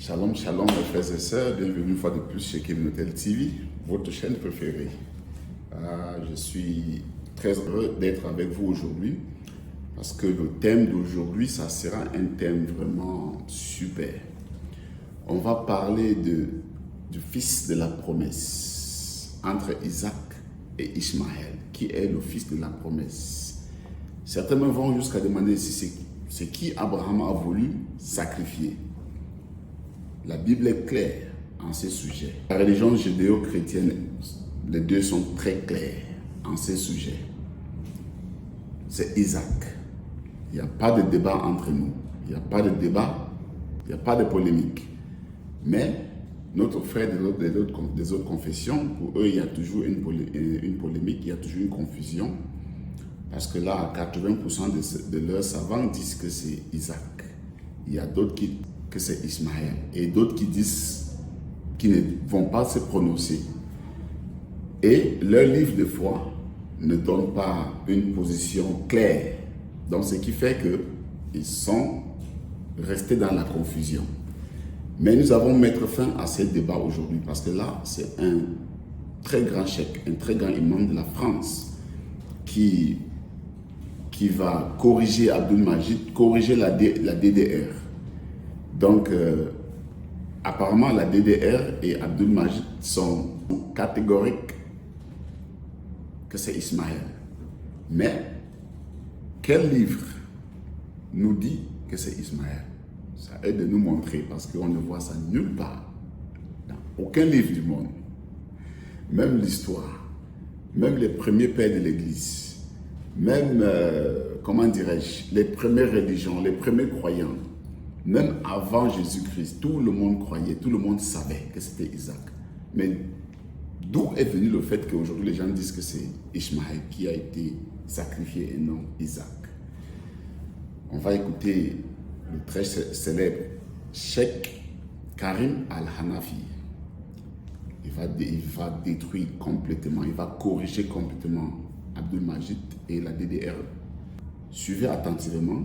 Shalom, shalom mes frères et sœurs, bienvenue une fois de plus chez Kevin TV, votre chaîne préférée. Je suis très heureux d'être avec vous aujourd'hui parce que le thème d'aujourd'hui, ça sera un thème vraiment super. On va parler du fils de la promesse entre Isaac et Ishmaël, qui est le fils de la promesse. Certains vont jusqu'à demander si c'est qui Abraham a voulu sacrifier. La Bible est claire en ces sujets. La religion judéo-chrétienne, les deux sont très clairs en ces sujets. C'est Isaac. Il n'y a pas de débat entre nous. Il n'y a pas de débat, il n'y a pas de polémique. Mais notre frère des autres confessions, pour eux, il y a toujours une polémique, il y a toujours une confusion. Parce que là, 80% de leurs savants disent que c'est Isaac. Il y a d'autres que c'est Ishmaël. Et d'autres qui disent qu'ils ne vont pas se prononcer. Et leur livre de foi ne donne pas une position claire. Donc, ce qui fait qu'ils sont restés dans la confusion. Mais nous allons mettre fin à ce débat aujourd'hui parce que là, c'est un très grand cheikh, un très grand imam de la France qui va corriger Abdul Majid, corriger la DDR. Donc, apparemment, la DDR et Abdul Majid sont catégoriques que c'est Ismaël. Mais, quel livre nous dit que c'est Ismaël? Ça aide de nous montrer parce qu'on ne voit ça nulle part, dans aucun livre du monde. Même l'histoire, même les premiers pères de l'Église, même, comment dirais-je, les premières religions, les premiers croyants, même avant Jésus-Christ, tout le monde croyait, tout le monde savait que c'était Isaac. Mais d'où est venu le fait qu'aujourd'hui les gens disent que c'est Ishmaël qui a été sacrifié et non Isaac? On va écouter le très célèbre Cheikh Karim Al-Hanafi. Il va détruire complètement, il va corriger complètement Abdul Majid et la DDR. Suivez attentivement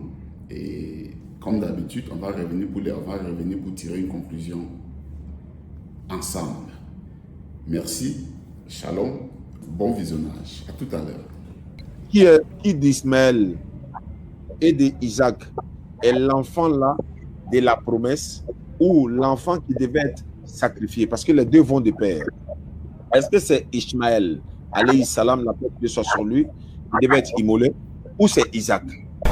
et comme d'habitude, on va revenir pour tirer une conclusion ensemble. Merci, shalom, bon visionnage. À tout à l'heure. Qui d'Ismaël et d'Isaac est l'enfant là de la promesse ou l'enfant qui devait être sacrifié? Parce que les deux vont de pair. Est-ce que c'est Ishmaël, alayhi salam, la paix de soit sur lui, qui devait être immolé, ou c'est Isaac?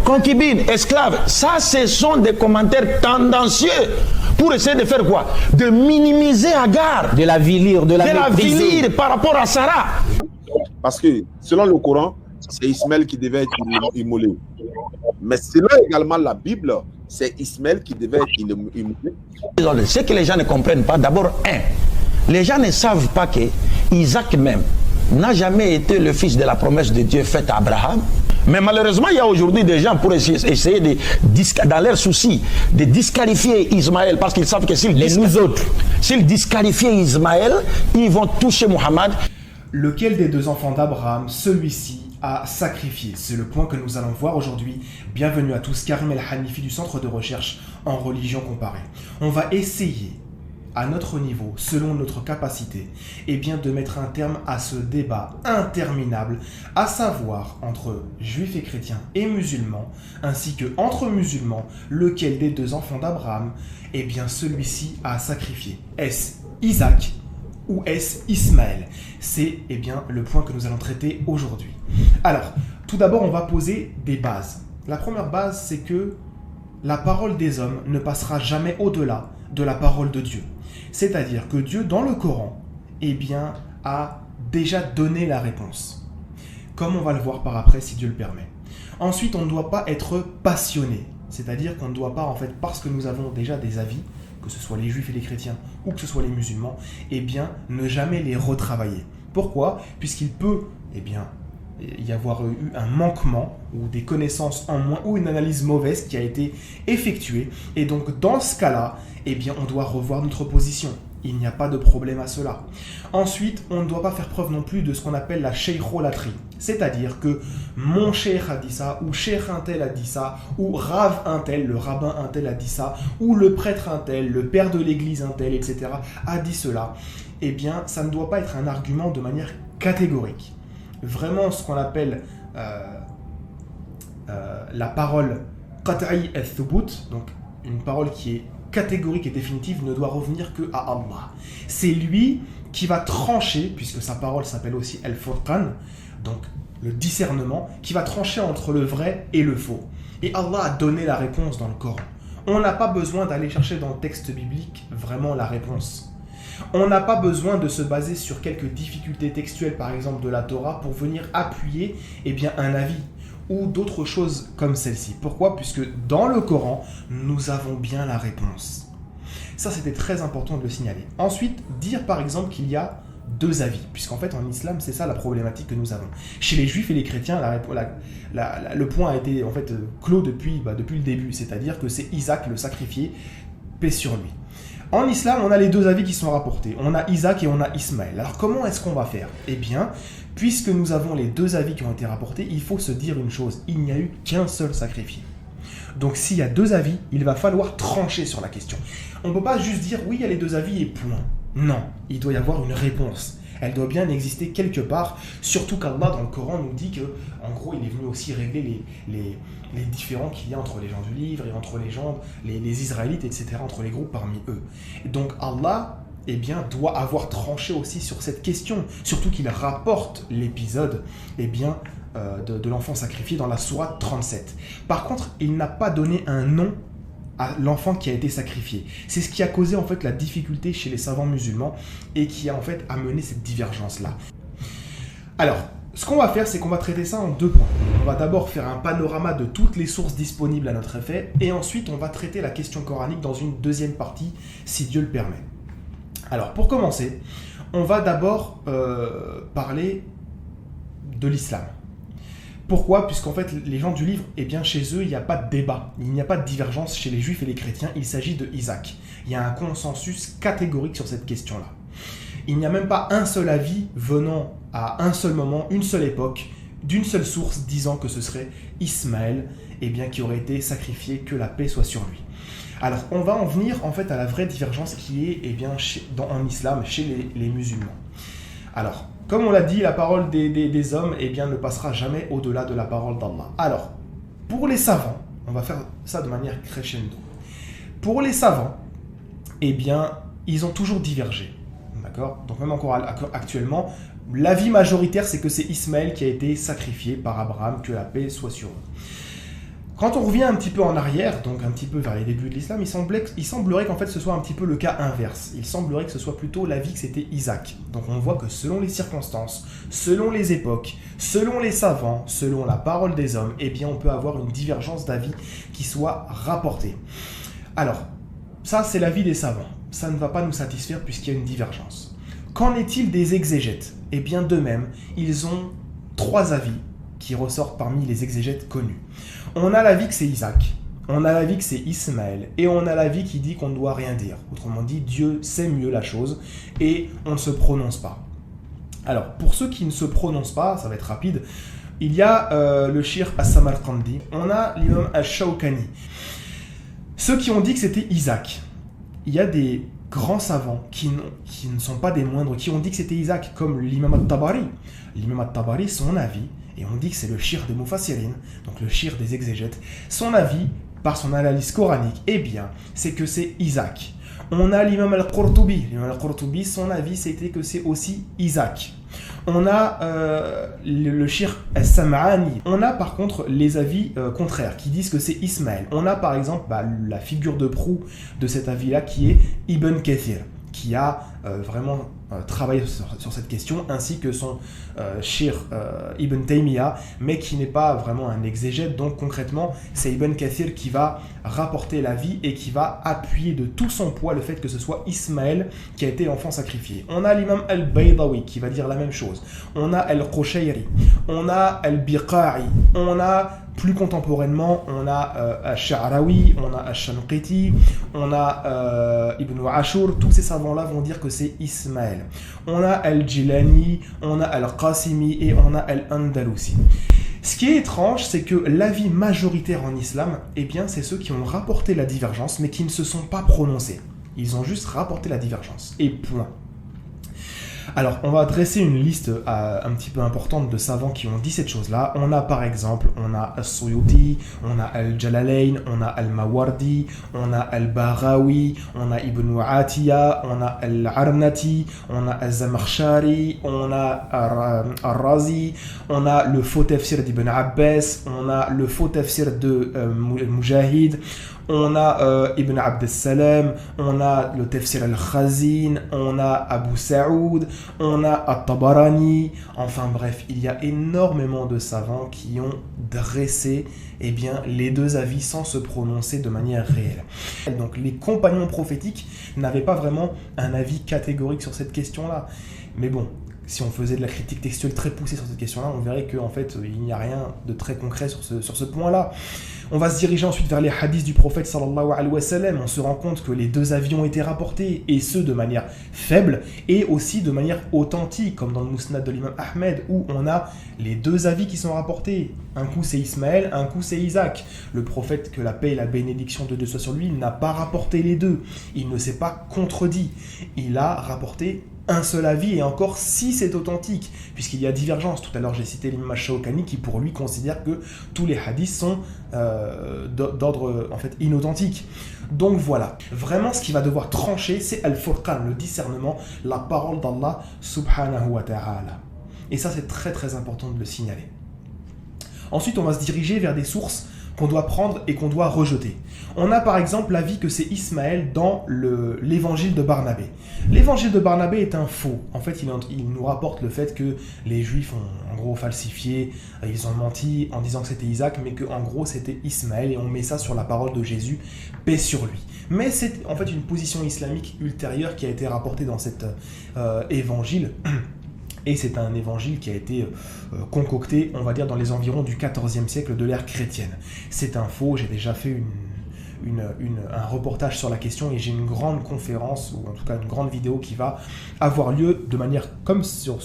Concubine, esclave, ça ce sont des commentaires tendancieux pour essayer de faire quoi? De minimiser Agar, de la vilir, de la vilir par rapport à Sarah. Parce que selon le Coran, c'est Ismaël qui devait être immolé. Mais selon également la Bible, c'est Ismaël qui devait être immolé. Ce que les gens ne comprennent pas, d'abord, les gens ne savent pas que Isaac même n'a jamais été le fils de la promesse de Dieu faite à Abraham. Mais malheureusement, il y a aujourd'hui des gens pour essayer dans leur souci de disqualifier Ismaël parce qu'ils savent que s'ils disqualifient Ismaël, ils vont toucher Mohammed. Lequel des deux enfants d'Abraham, celui-ci, a sacrifié? C'est le point que nous allons voir aujourd'hui. Bienvenue à tous, Karim El-Hanifi du Centre de recherche en religion comparée. On va essayer, à notre niveau, selon notre capacité, de mettre un terme à ce débat interminable, à savoir entre juifs et chrétiens et musulmans, ainsi que entre musulmans, lequel des deux enfants d'Abraham, celui-ci a sacrifié. Est-ce Isaac ou est-ce Ismaël? C'est le point que nous allons traiter aujourd'hui. Alors, tout d'abord, on va poser des bases. La première base, c'est que la parole des hommes ne passera jamais au-delà de la parole de Dieu. C'est-à-dire que Dieu, dans le Coran, a déjà donné la réponse. Comme on va le voir par après, si Dieu le permet. Ensuite, on ne doit pas être passionné. C'est-à-dire qu'on ne doit pas, parce que nous avons déjà des avis, que ce soit les juifs et les chrétiens, ou que ce soit les musulmans, ne jamais les retravailler. Pourquoi? Puisqu'il peut, y avoir eu un manquement, ou des connaissances en moins, ou une analyse mauvaise qui a été effectuée. Et donc, dans ce cas-là, on doit revoir notre position. Il n'y a pas de problème à cela. Ensuite, on ne doit pas faire preuve non plus de ce qu'on appelle la sheikholatrie. C'est-à-dire que mon cheikh a dit ça, ou cheikh un tel a dit ça, ou Rav un tel, le rabbin un tel a dit ça, ou le prêtre un tel, le père de l'église un tel, etc. a dit cela. Eh bien, ça ne doit pas être un argument de manière catégorique. Vraiment, ce qu'on appelle la parole qat'i al-thubut, donc une parole qui est catégorique et définitive, ne doit revenir que à Allah. C'est lui qui va trancher, puisque sa parole s'appelle aussi al-furqan, donc le discernement, qui va trancher entre le vrai et le faux. Et Allah a donné la réponse dans le Coran. On n'a pas besoin d'aller chercher dans le texte biblique vraiment la réponse. On n'a pas besoin de se baser sur quelques difficultés textuelles, par exemple de la Torah, pour venir appuyer un avis ou d'autres choses comme celle-ci. Pourquoi ? Puisque dans le Coran, nous avons bien la réponse. Ça, c'était très important de le signaler. Ensuite, dire par exemple qu'il y a deux avis, puisqu'en fait en islam, c'est ça la problématique que nous avons. Chez les juifs et les chrétiens, le point a été en fait clos depuis le début, c'est-à-dire que c'est Isaac le sacrifié, paix sur lui. En islam, on a les deux avis qui sont rapportés. On a Isaac et on a Ismaël. Alors comment est-ce qu'on va faire ? Eh bien, puisque nous avons les deux avis qui ont été rapportés, il faut se dire une chose, il n'y a eu qu'un seul sacrifié. Donc s'il y a deux avis, il va falloir trancher sur la question. On ne peut pas juste dire oui, il y a les deux avis et point. Non, il doit y avoir une réponse. Elle doit bien exister quelque part, surtout qu'Allah dans le Coran nous dit que, en gros, il est venu aussi régler les différends qu'il y a entre les gens du livre et entre les gens, les Israélites, etc., entre les groupes parmi eux. Et donc Allah, doit avoir tranché aussi sur cette question, surtout qu'il rapporte l'épisode, de l'enfant sacrifié dans la sourate 37. Par contre, il n'a pas donné un nom à l'enfant qui a été sacrifié. C'est ce qui a causé en fait la difficulté chez les savants musulmans et qui a en fait amené cette divergence-là. Alors, ce qu'on va faire, c'est qu'on va traiter ça en deux points. On va d'abord faire un panorama de toutes les sources disponibles à notre effet et ensuite on va traiter la question coranique dans une deuxième partie, si Dieu le permet. Alors, pour commencer, on va d'abord parler de l'islam. Pourquoi ? Puisqu'en fait, les gens du livre, chez eux, il n'y a pas de débat. Il n'y a pas de divergence chez les juifs et les chrétiens. Il s'agit de Isaac. Il y a un consensus catégorique sur cette question-là. Il n'y a même pas un seul avis venant à un seul moment, une seule époque, d'une seule source, disant que ce serait Ismaël, qui aurait été sacrifié, que la paix soit sur lui. Alors, on va en venir en fait à la vraie divergence qui est en islam, chez les musulmans. Alors, comme on l'a dit, la parole des hommes ne passera jamais au-delà de la parole d'Allah. Alors, pour les savants, on va faire ça de manière crescendo. Pour les savants, ils ont toujours divergé. D'accord ? Donc même encore actuellement, l'avis majoritaire, c'est que c'est Ismaël qui a été sacrifié par Abraham, que la paix soit sur eux. Quand on revient un petit peu en arrière, donc un petit peu vers les débuts de l'islam, il semblerait qu'en fait ce soit un petit peu le cas inverse. Il semblerait que ce soit plutôt l'avis que c'était Isaac. Donc on voit que selon les circonstances, selon les époques, selon les savants, selon la parole des hommes, on peut avoir une divergence d'avis qui soit rapportée. Alors, ça c'est l'avis des savants. Ça ne va pas nous satisfaire puisqu'il y a une divergence. Qu'en est-il des exégètes ? D'eux-mêmes, ils ont trois avis qui ressortent parmi les exégètes connus. On a l'avis que c'est Isaac, on a l'avis que c'est Ismaël, et on a l'avis qui dit qu'on ne doit rien dire. Autrement dit, Dieu sait mieux la chose, et on ne se prononce pas. Alors, pour ceux qui ne se prononcent pas, ça va être rapide, il y a le Shir As-Samarqandi, on a l'imam Ash-Shawkani. Ceux qui ont dit que c'était Isaac, il y a des grands savants qui ne sont pas des moindres, qui ont dit que c'était Isaac, comme l'imam At-Tabari. L'imam At-Tabari, son avis, et on dit que c'est le shir des Mufassirin, donc le shir des exégètes, son avis, par son analyse coranique, c'est que c'est Isaac. On a l'imam Al-Qurtubi. L'imam Al-Qurtubi, son avis, c'était que c'est aussi Isaac. On a le shir As-Sam'ani. On a par contre les avis contraires, qui disent que c'est Ismaël. On a par exemple la figure de proue de cet avis-là, qui est Ibn Kathir, qui a vraiment travaillé sur cette question, ainsi que son shir Ibn Taymiyyah, mais qui n'est pas vraiment un exégète. Donc concrètement, c'est Ibn Kathir qui va rapporter l'avis et qui va appuyer de tout son poids le fait que ce soit Ismaël qui a été l'enfant sacrifié. On a l'imam Al-Baydawi qui va dire la même chose. On a Al-Qushayri, on a Al-Biqa'i, on a plus contemporainement, on a Ash-Sha'rawi, on a Ash-Shanqiti, on a Ibn Ashur. Tous ces savants-là vont dire que c'est Ismaël. On a Al-Jilani, on a Al-Qasimi et on a Al-Andalusi. Ce qui est étrange, c'est que l'avis majoritaire en islam, eh bien, c'est ceux qui ont rapporté la divergence, mais qui ne se sont pas prononcés. Ils ont juste rapporté la divergence. Et point. Alors, on va dresser une liste un petit peu importante de savants qui ont dit cette chose-là. On a par exemple, on a As-Suyuti, on a Al-Jalalayn, on a Al-Mawardi, on a Al-Baghawi, on a Ibn Atiya, on a Al-Arnati, on a Al-Zamakhshari, on a Al-Razi, on a le faux tafsir d'Ibn Abbas, on a le faux tafsir de Mujahid, on a Ibn Abd al-Salam, on a le tafsir al-Khazin, on a Abu Saoud, on a At-Tabarani. Enfin bref, il y a énormément de savants qui ont dressé les deux avis sans se prononcer de manière réelle. Donc les compagnons prophétiques n'avaient pas vraiment un avis catégorique sur cette question-là. Mais bon, si on faisait de la critique textuelle très poussée sur cette question-là, on verrait qu'en fait, il n'y a rien de très concret sur ce point-là. On va se diriger ensuite vers les hadiths du prophète sallallahu alayhi wa sallam. On se rend compte que les deux avis ont été rapportés, et ce de manière faible, et aussi de manière authentique, comme dans le Musnad de l'imam Ahmed, où on a les deux avis qui sont rapportés. Un coup c'est Ismaël, un coup c'est Isaac. Le prophète, que la paix et la bénédiction de Dieu soient sur lui, n'a pas rapporté les deux. Il ne s'est pas contredit. Il a rapporté un seul avis, et encore si c'est authentique, puisqu'il y a divergence. Tout à l'heure j'ai cité l'imam Shawkani qui pour lui considère que tous les hadiths sont d'ordre en fait inauthentique. Donc voilà, vraiment ce qui va devoir trancher, c'est Al-Furqan, le discernement, la parole d'Allah subhanahu wa ta'ala. Et ça c'est très très important de le signaler. Ensuite on va se diriger vers des sources qu'on doit prendre et qu'on doit rejeter. On a par exemple l'avis que c'est Ismaël dans l'évangile de Barnabé. L'évangile de Barnabé est un faux. En fait, il nous rapporte le fait que les Juifs ont en gros falsifié, ils ont menti en disant que c'était Isaac, mais qu'en gros c'était Ismaël, et on met ça sur la parole de Jésus, paix sur lui. Mais c'est en fait une position islamique ultérieure qui a été rapportée dans cet évangile. Et c'est un évangile qui a été concocté, on va dire, dans les environs du XIVe siècle de l'ère chrétienne. C'est un faux, j'ai déjà fait un reportage sur la question, et j'ai une grande conférence, ou en tout cas une grande vidéo qui va avoir lieu de manière, comme sur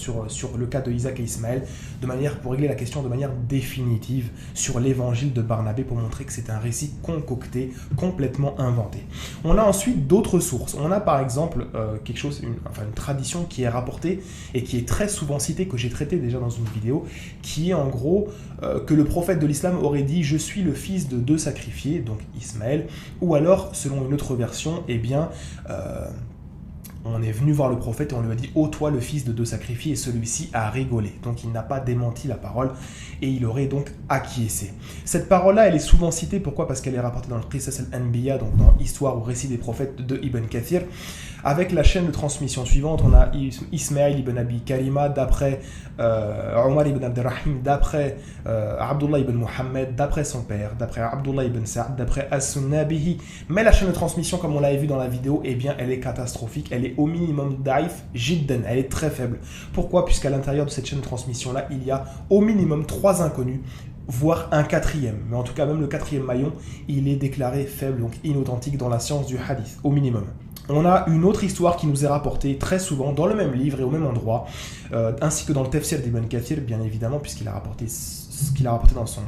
le cas de Isaac et Ismaël, de manière pour régler la question de manière définitive sur l'évangile de Barnabé, pour montrer que c'est un récit concocté, complètement inventé. On a ensuite d'autres sources. On a par exemple une tradition qui est rapportée et qui est très souvent citée, que j'ai traité déjà dans une vidéo, qui est en gros que le prophète de l'islam aurait dit « Je suis le fils de deux sacrifiés », donc Ismaël. Ou alors, selon une autre version, on est venu voir le prophète et on lui a dit « Ô toi le fils de deux sacrifiés », et celui-ci a rigolé. Donc il n'a pas démenti la parole, et il aurait donc acquiescé. Cette parole-là, elle est souvent citée, pourquoi ? Parce qu'elle est rapportée dans le Qisas al-Anbiya, donc dans Histoire ou Récit des prophètes de Ibn Kathir, avec la chaîne de transmission suivante. On a Ismaël ibn Abi Karima, d'après Omar ibn Abdelrahim, d'après Abdullah ibn Muhammad, d'après son père, d'après Abdullah ibn Sa'd, d'après As-Sunnabihi. Mais la chaîne de transmission, comme on l'avait vu dans la vidéo, elle est catastrophique, elle est au minimum daif, jiddan, elle est très faible. Pourquoi ? Puisqu'à l'intérieur de cette chaîne de transmission-là, il y a au minimum 3 inconnus, voire un 4e. Mais en tout cas, même le 4e maillon, il est déclaré faible, donc inauthentique dans la science du hadith, au minimum. On a une autre histoire qui nous est rapportée très souvent dans le même livre et au même endroit, ainsi que dans le tafsir d'Ibn Kathir, bien évidemment, puisqu'il a rapporté ce qu'il a rapporté dans son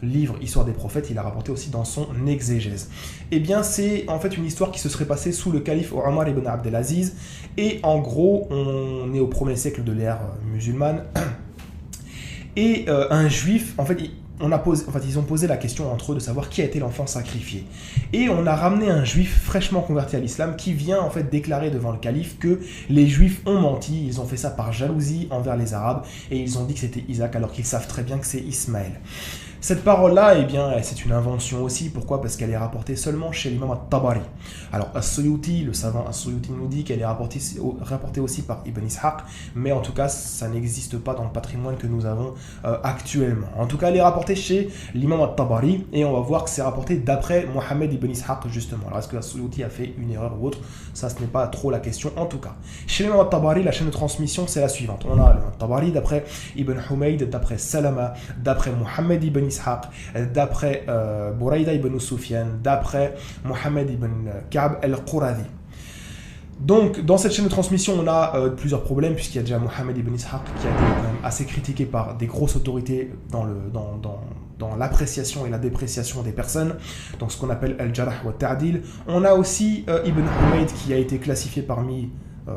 livre Histoire des prophètes, il a rapporté aussi dans son exégèse. Eh bien, c'est en fait une histoire qui se serait passée sous le calife Omar ibn Abdelaziz, et en gros, on est au 1er siècle de l'ère musulmane, et un juif, en fait, ils ont posé la question entre eux de savoir qui a été l'enfant sacrifié. Et on a ramené un juif fraîchement converti à l'islam qui vient en fait déclarer devant le calife que les juifs ont menti, ils ont fait ça par jalousie envers les arabes, et ils ont dit que c'était Isaac alors qu'ils savent très bien que c'est Ismaël. Cette parole-là, eh bien, c'est une invention aussi. Pourquoi ? Parce qu'elle est rapportée seulement chez l'imam At-Tabari. Alors, As-Suyuti, le savant As-Suyuti nous dit qu'elle est rapportée aussi par Ibn Ishaq, mais en tout cas, ça n'existe pas dans le patrimoine que nous avons actuellement. En tout cas, elle est rapportée chez l'imam At-Tabari, et on va voir que c'est rapporté d'après Mohammed ibn Ishaq, justement. Alors, est-ce que As-Suyuti a fait une erreur ou autre ? Ça, ce n'est pas trop la question, en tout cas. Chez l'imam At-Tabari, la chaîne de transmission, c'est la suivante. On a l'imam At-Tabari d'après Ibn Humayd, d'après Salama, d'après Mohammed ibn Ishaq, d'après Buraïda ibn Sufyan, d'après Mohammed ibn Ka'b al-Quradi. Donc, dans cette chaîne de transmission, on a plusieurs problèmes, puisqu'il y a déjà Mohamed ibn Ishaq qui a été quand même assez critiqué par des grosses autorités dans l'appréciation et la dépréciation des personnes, donc ce qu'on appelle al-jarh wa ta'dil. On a aussi Ibn Humayd qui a été classifié parmi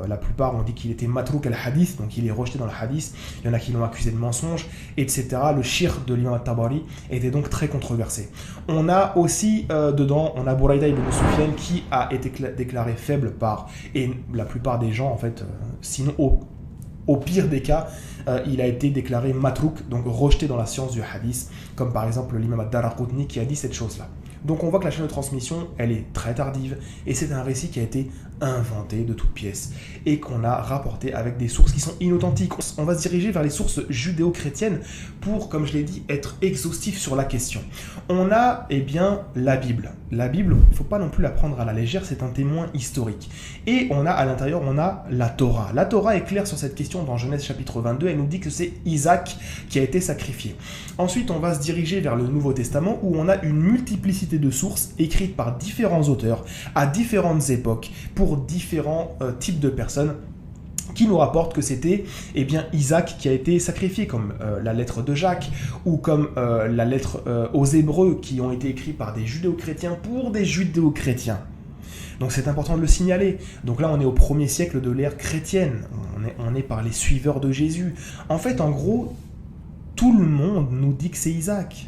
la plupart, on dit qu'il était matrouk al-hadith, donc il est rejeté dans le hadith. Il y en a qui l'ont accusé de mensonge, etc. Le shir de l'imam al-Tabari était donc très controversé. On a aussi dedans, on a Buraïda ibn Sufyan qui a été déclaré faible par, et la plupart des gens en fait, sinon au pire des cas, il a été déclaré matrouk, donc rejeté dans la science du hadith, comme par exemple l'imam ad-Daraqutni qui a dit cette chose-là. Donc on voit que la chaîne de transmission, elle est très tardive, et c'est un récit qui a été inventé de toutes pièces, et qu'on a rapporté avec des sources qui sont inauthentiques. On va se diriger vers les sources judéo-chrétiennes pour, comme je l'ai dit, être exhaustif sur la question. On a, eh bien, la Bible. La Bible, il ne faut pas non plus la prendre à la légère, c'est un témoin historique. Et on a, à l'intérieur, on a la Torah. La Torah est claire sur cette question dans Genèse chapitre 22, elle nous dit que c'est Isaac qui a été sacrifié. Ensuite, on va se diriger vers le Nouveau Testament, où on a une multiplicité de sources écrites par différents auteurs, à différentes époques, pour différents types de personnes, qui nous rapportent que c'était Isaac qui a été sacrifié, comme la lettre de Jacques, ou comme la lettre aux Hébreux, qui ont été écrits par des judéo-chrétiens pour des judéo-chrétiens. Donc c'est important de le signaler. Donc là on est au 1er siècle de l'ère chrétienne, on est par les suiveurs de Jésus. En fait, en gros, tout le monde nous dit que c'est Isaac.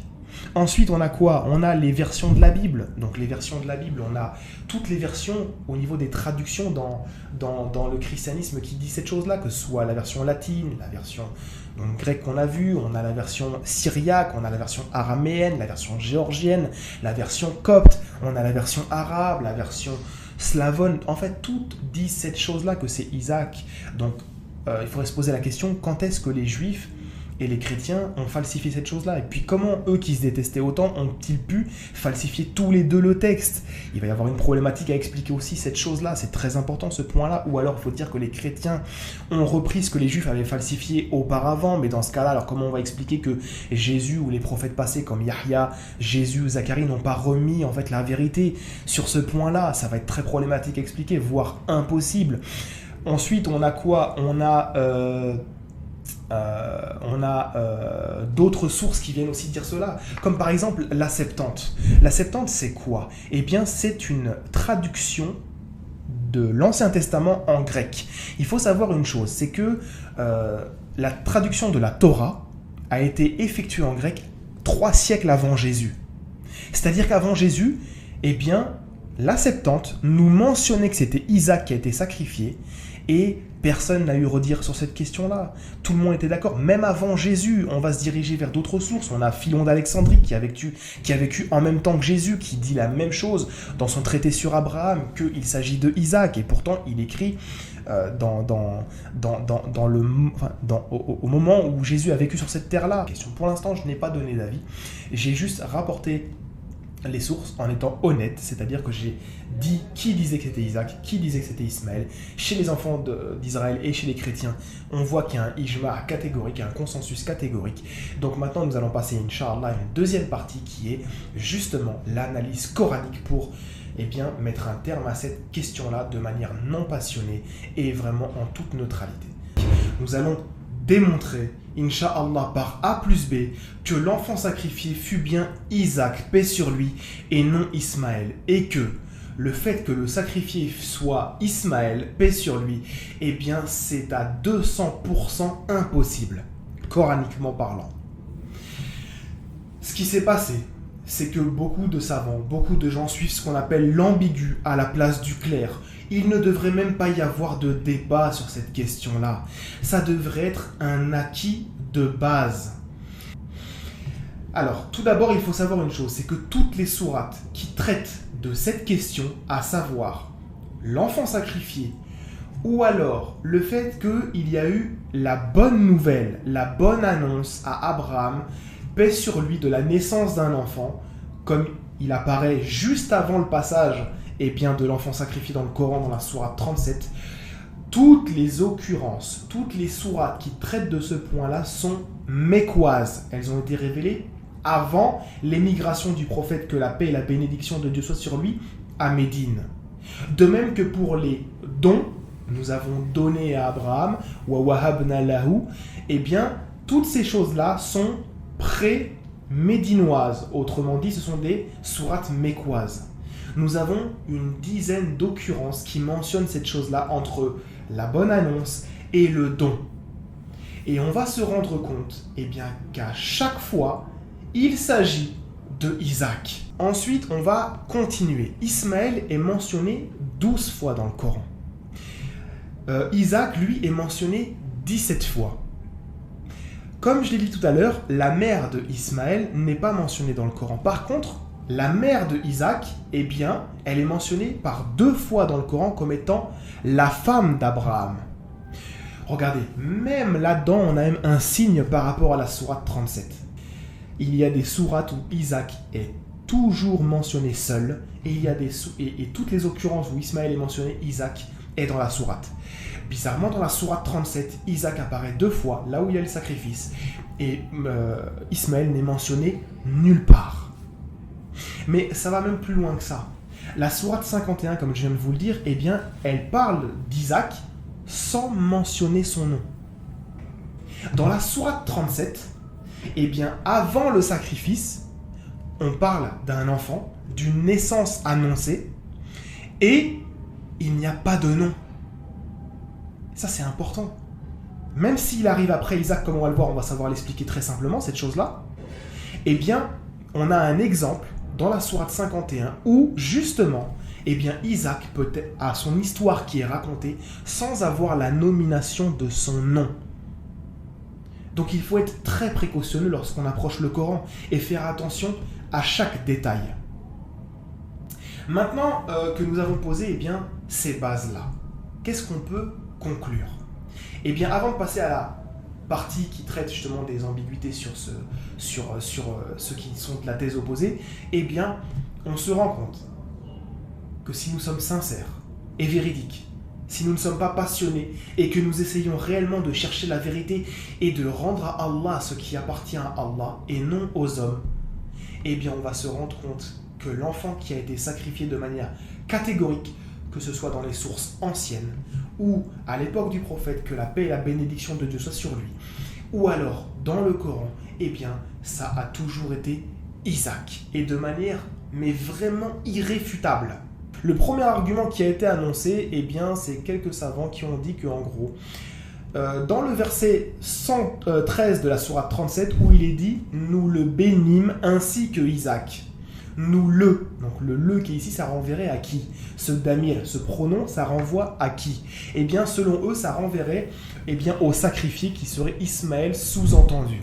Ensuite, on a quoi? On a les versions de la Bible. Donc les versions de la Bible, on a toutes les versions au niveau des traductions dans le christianisme qui dit cette chose-là, que ce soit la version latine, la version grecque qu'on a vue, on a la version syriaque, on a la version araméenne, la version géorgienne, la version copte, on a la version arabe, la version slavone. En fait, toutes disent cette chose-là, que c'est Isaac. Donc il faudrait se poser la question, quand est-ce que les Juifs et les chrétiens ont falsifié cette chose-là? Et puis comment eux qui se détestaient autant ont-ils pu falsifier tous les deux le texte? Il va y avoir une problématique à expliquer aussi cette chose-là, c'est très important ce point-là. Ou alors il faut dire que les chrétiens ont repris ce que les juifs avaient falsifié auparavant, mais dans ce cas-là, alors comment on va expliquer que Jésus ou les prophètes passés comme Yahya, Jésus ou Zacharie n'ont pas remis en fait la vérité sur ce point-là? Ça va être très problématique à expliquer, voire impossible. Ensuite, on a quoi? On a d'autres sources qui viennent aussi dire cela, comme par exemple la Septante. La Septante, c'est quoi? Eh bien, c'est une traduction de l'Ancien Testament en grec. Il faut savoir une chose, c'est que la traduction de la Torah a été effectuée en grec 3 siècles avant Jésus. C'est-à-dire qu'avant Jésus, eh bien, la Septante nous mentionnait que c'était Isaac qui a été sacrifié, et personne n'a eu redire sur cette question-là. Tout le monde était d'accord. Même avant Jésus, on va se diriger vers d'autres sources. On a Philon d'Alexandrie qui a vécu en même temps que Jésus, qui dit la même chose dans son traité sur Abraham, qu'il s'agit de Isaac. Et pourtant, il écrit au moment où Jésus a vécu sur cette terre-là. Pour l'instant, je n'ai pas donné d'avis. J'ai juste rapporté les sources en étant honnête, c'est-à-dire que j'ai dit qui disait que c'était Isaac, qui disait que c'était Ismaël. Chez les enfants d'Israël et chez les chrétiens, on voit qu'il y a un ijma catégorique, un consensus catégorique. Donc maintenant, nous allons passer, Inch'Allah, à une deuxième partie qui est justement l'analyse coranique pour mettre un terme à cette question-là de manière non passionnée et vraiment en toute neutralité. Nous allons démontrer, Inch'Allah, par A plus B, que l'enfant sacrifié fut bien Isaac, paix sur lui, et non Ismaël, et que le fait que le sacrifié soit Ismaël, paix sur lui, eh bien c'est à 200% impossible, coraniquement parlant. Ce qui s'est passé, c'est que beaucoup de savants, beaucoup de gens suivent ce qu'on appelle l'ambigu à la place du clair. Il ne devrait même pas y avoir de débat sur cette question-là. Ça devrait être un acquis de base. Alors, tout d'abord, il faut savoir une chose, c'est que toutes les sourates qui traitent de cette question, à savoir l'enfant sacrifié, ou alors le fait qu'il y a eu la bonne nouvelle, la bonne annonce à Abraham, paix sur lui, de la naissance d'un enfant, comme il apparaît juste avant le passage de l'enfant sacrifié dans le Coran, dans la sourate 37, toutes les occurrences, toutes les sourates qui traitent de ce point-là sont mécoises. Elles ont été révélées avant l'émigration du prophète, que la paix et la bénédiction de Dieu soient sur lui, à Médine. De même que pour les don, nous avons donné à Abraham, wa wahabna lahu, eh bien, toutes ces choses-là sont pré-médinoises. Autrement dit, ce sont des sourates mécoises. Nous avons une dizaine d'occurrences qui mentionnent cette chose-là entre la bonne annonce et le don. Et on va se rendre compte eh bien, qu'à chaque fois, il s'agit de Isaac. Ensuite, on va continuer. Ismaël est mentionné 12 fois dans le Coran. Isaac, lui, est mentionné 17 fois. Comme je l'ai dit tout à l'heure, la mère de Ismaël n'est pas mentionnée dans le Coran. Par contre, la mère de Isaac, eh bien, elle est mentionnée par 2 fois dans le Coran comme étant la femme d'Abraham. Regardez, même là-dedans, on a même un signe par rapport à la sourate 37. Il y a des sourates où Isaac est toujours mentionné seul, et il y a et toutes les occurrences où Ismaël est mentionné, Isaac est dans la sourate. Bizarrement, dans la sourate 37, Isaac apparaît 2 fois, là où il y a le sacrifice, et Ismaël n'est mentionné nulle part. Mais ça va même plus loin que ça. La sourate 51, comme je viens de vous le dire, eh bien, elle parle d'Isaac sans mentionner son nom. Dans la sourate 37, eh bien, avant le sacrifice, on parle d'un enfant, d'une naissance annoncée, et il n'y a pas de nom. Ça, c'est important. Même s'il arrive après Isaac, comme on va le voir, on va savoir l'expliquer très simplement, cette chose-là. Eh bien, on a un exemple dans la sourate 51 où, justement, eh bien, Isaac a son histoire qui est racontée sans avoir la nomination de son nom. Donc, il faut être très précautionneux lorsqu'on approche le Coran et faire attention à chaque détail. Maintenant que nous avons posé eh bien, ces bases-là, qu'est-ce qu'on peut conclure? Eh bien, avant de passer à la partie qui traite justement des ambiguïtés sur ceux qui sont de la thèse opposée, eh bien, on se rend compte que si nous sommes sincères et véridiques, si nous ne sommes pas passionnés et que nous essayons réellement de chercher la vérité et de rendre à Allah ce qui appartient à Allah et non aux hommes, eh bien, on va se rendre compte que l'enfant qui a été sacrifié de manière catégorique, que ce soit dans les sources anciennes ou à l'époque du prophète, que la paix et la bénédiction de Dieu soient sur lui, ou alors dans le Coran, eh bien, ça a toujours été Isaac, et de manière, mais vraiment irréfutable. Le premier argument qui a été annoncé, eh bien, c'est quelques savants qui ont dit qu'en gros, dans le verset 113 de la sourate 37, où il est dit « Nous le bénîmes ainsi que Isaac ». Nous le, donc le qui est ici, ça renverrait à qui? Ce damir, ce pronom, ça renvoie à qui? Eh bien, selon eux, ça renverrait eh bien, au sacrifié qui serait Ismaël sous-entendu.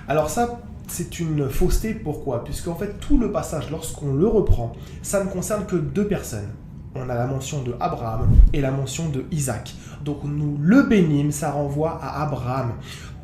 Alors ça, c'est une fausseté, pourquoi? Puisqu'en fait, tout le passage, lorsqu'on le reprend, ça ne concerne que 2 personnes. On a la mention de Abraham et la mention de Isaac. Donc nous le bénîmes, ça renvoie à Abraham.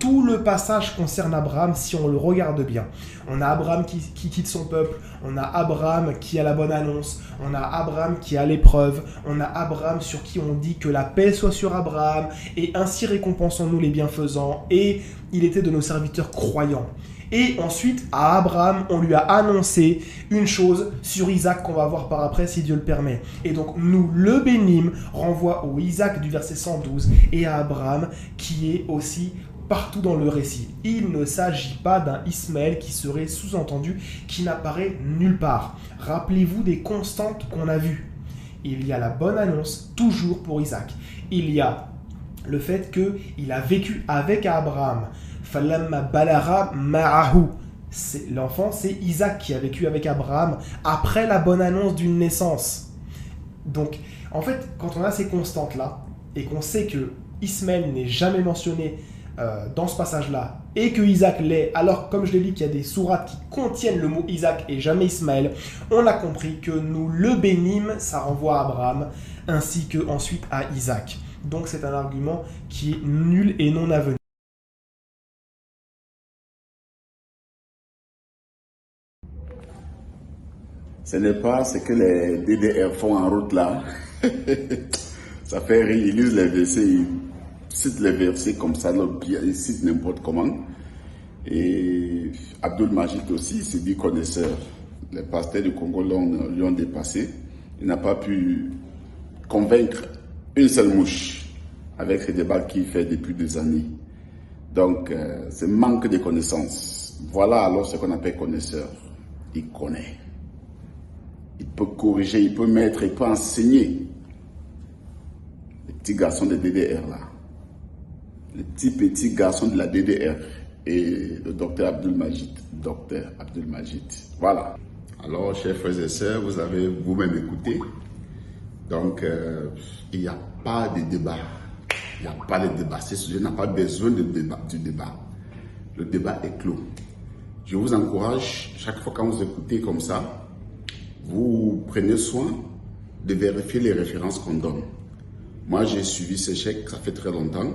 Tout le passage concerne Abraham si on le regarde bien. On a Abraham qui quitte son peuple, on a Abraham qui a la bonne annonce, on a Abraham qui a l'épreuve, on a Abraham sur qui on dit que la paix soit sur Abraham, et ainsi récompensons-nous les bienfaisants, et il était de nos serviteurs croyants. Et ensuite, à Abraham, on lui a annoncé une chose sur Isaac qu'on va voir par après si Dieu le permet. Et donc, nous le bénîmes renvoie au Isaac du verset 112 et à Abraham qui est aussi partout dans le récit. Il ne s'agit pas d'un Ismaël qui serait sous-entendu, qui n'apparaît nulle part. Rappelez-vous des constantes qu'on a vues. Il y a la bonne annonce toujours pour Isaac. Il y a le fait qu'il a vécu avec Abraham. Falamma balara ma'ahu. L'enfant, c'est Isaac qui a vécu avec Abraham après la bonne annonce d'une naissance. Donc, en fait, quand on a ces constantes-là, et qu'on sait que Ismaël n'est jamais mentionné dans ce passage-là, et que Isaac l'est, alors comme je l'ai dit qu'il y a des sourates qui contiennent le mot Isaac et jamais Ismaël, on a compris que nous le bénîmes, ça renvoie à Abraham, ainsi que ensuite à Isaac. Donc c'est un argument qui est nul et non avenu. Ce n'est pas ce que les DDR font en route là. Ça fait rire, ils lisent les versets, ils citent les versets comme ça, ils citent n'importe comment. Et Abdul Majid aussi s'est dit connaisseur. Les pasteurs du Congo lui ont dépassé. Il n'a pas pu convaincre une seule mouche avec ce débat qu'il fait depuis des années. Donc, c'est manque de connaissances. Voilà alors ce qu'on appelle connaisseur. Il connaît. Il peut corriger, il peut mettre, il peut enseigner. Les petits garçons de DDR là. Les petits garçons de la DDR. Et le docteur Abdul Majid. Docteur Abdul Majid. Voilà. Alors, chers frères et sœurs, vous avez vous-même écouté. Donc, il n'y a pas de débat. Il n'y a pas de débat. Ce sujet n'a pas besoin du débat. Le débat est clos. Je vous encourage, chaque fois quand vous écoutez comme ça, vous prenez soin de vérifier les références qu'on donne. Moi, j'ai suivi ce chèque, ça fait très longtemps.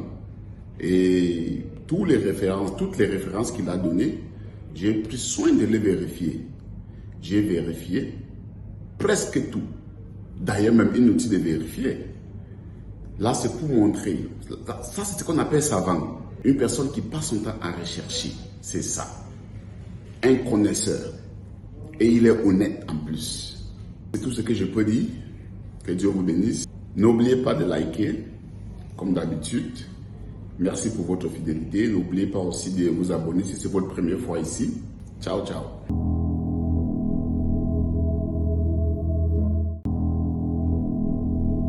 Et toutes les références qu'il a données, j'ai pris soin de les vérifier. J'ai vérifié presque tout. D'ailleurs, même inutile de vérifier. Là, c'est pour montrer. Ça, c'est ce qu'on appelle savant. Une personne qui passe son temps à rechercher. C'est ça. Un connaisseur. Et il est honnête en plus. C'est tout ce que je peux dire. Que Dieu vous bénisse. N'oubliez pas de liker, comme d'habitude. Merci pour votre fidélité. N'oubliez pas aussi de vous abonner si c'est votre première fois ici. Ciao, ciao.